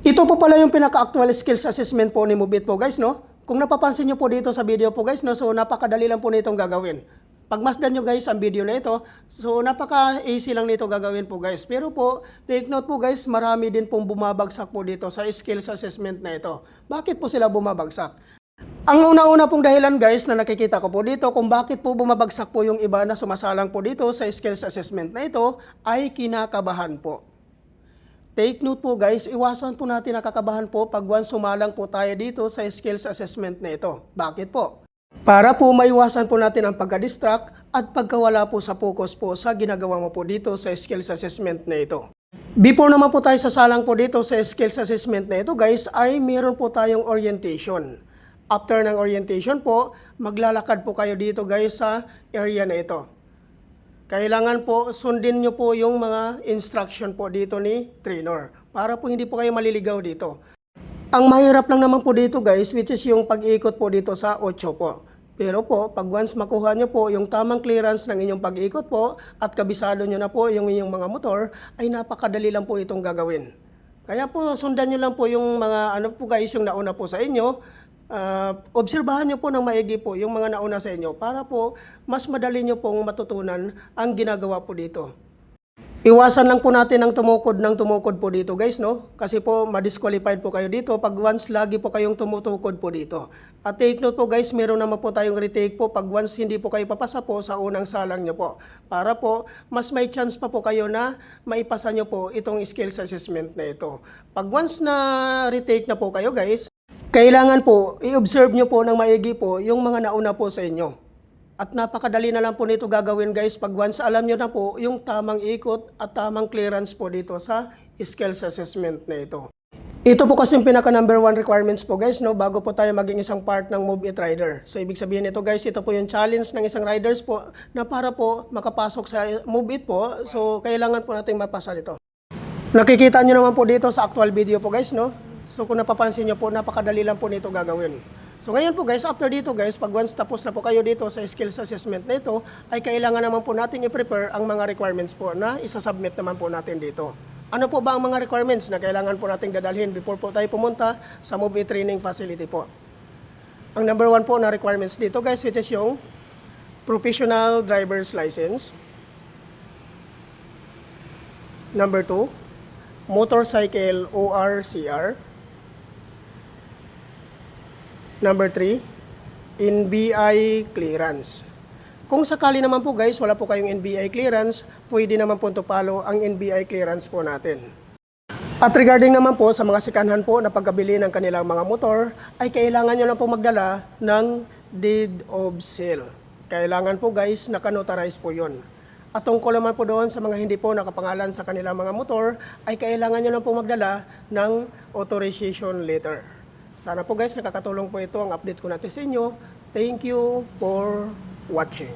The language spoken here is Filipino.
Ito po pala yung pinaka-actual skills assessment po ni Move It po guys, no? Kung napapansin nyo po dito sa video po guys, no? So napakadali lang po nitong gagawin. Pagmasdan nyo guys ang video na ito, so napaka-easy lang nito gagawin po guys. Pero po, take note po guys, marami din pong bumabagsak po dito sa skills assessment na ito. Bakit po sila bumabagsak? Ang una-una pong dahilan guys na nakikita ko po dito kung bakit po bumabagsak po yung iba na sumasalang po dito sa skills assessment na ito ay kinakabahan po. Take note po guys, iwasan po natin nakakabahan po pag once sumalang po tayo dito sa skills assessment na ito. Bakit po? Para po maiwasan po natin ang pagka-distract at pagkawala po sa focus po sa ginagawa mo po dito sa skills assessment na ito. Before naman po tayo sasalang po dito sa skills assessment na ito guys, ay meron po tayong orientation. After ng orientation po, maglalakad po kayo dito guys sa area na ito. Kailangan po sundin nyo po yung mga instruction po dito ni trainer para po hindi po kayo maliligaw dito. Ang mahirap lang naman po dito guys, which is yung pag-ikot po dito sa 8 po. Pero po, pag once makuha nyo po yung tamang clearance ng inyong pag-ikot po at kabisado nyo na po yung inyong mga motor, ay napakadali lang po itong gagawin. Kaya po sundan nyo lang po yung mga ano po guys, yung nauna po sa inyo. Obserbahan nyo po ng maigi po yung mga nauna sa inyo para po mas madali nyo pong matutunan ang ginagawa po dito. Iwasan lang po natin ang tumukod po dito guys, no? Kasi po ma-disqualified po kayo dito pag once lagi po kayong tumutukod po dito. At take note po guys, meron naman po tayong retake po pag once hindi po kayo papasa po sa unang salang nyo po. Para po mas may chance pa po kayo na maipasa nyo po itong skills assessment na ito. Pag once na retake na po kayo guys, kailangan po, i-observe nyo po ng maigi po yung mga nauna po sa inyo. At napakadali na lang po nito gagawin guys pag once alam nyo na po yung tamang ikot at tamang clearance po dito sa skills assessment na ito. Ito po kasi yung pinaka number 1 requirements po guys, no, bago po tayo maging isang part ng Move It Rider. So ibig sabihin nito guys, ito po yung challenge ng isang riders po na para po makapasok sa Move It po. So kailangan po natin mapasa nito. Nakikita nyo naman po dito sa actual video po guys, no. So kung napapansin nyo po, napakadali lang po nito gagawin. So ngayon po guys, after dito guys, pag once tapos na po kayo dito sa skills assessment na ito, ay kailangan naman po natin i-prepare ang mga requirements po na isasubmit naman po natin dito. Ano po ba ang mga requirements na kailangan po nating dadalhin before po tayo pumunta sa Move It Training Facility po? Ang number 1 po na requirements dito guys, which is yung professional driver's license. Number 2, motorcycle ORCR. Number 3, NBI clearance. Kung sakali naman po guys, wala po kayong NBI clearance, pwede naman po follow ang NBI clearance po natin. At regarding naman po sa mga sikanhan po na pagkabili ng kanilang mga motor, ay kailangan nyo na po magdala ng deed of sale. Kailangan po guys, naka-notarize po yun. At tungkol naman po doon sa mga hindi po nakapangalan sa kanilang mga motor, ay kailangan nyo na po magdala ng authorization letter. Sana po guys, nakakatulong po ito ang update ko natin sa inyo. Thank you for watching.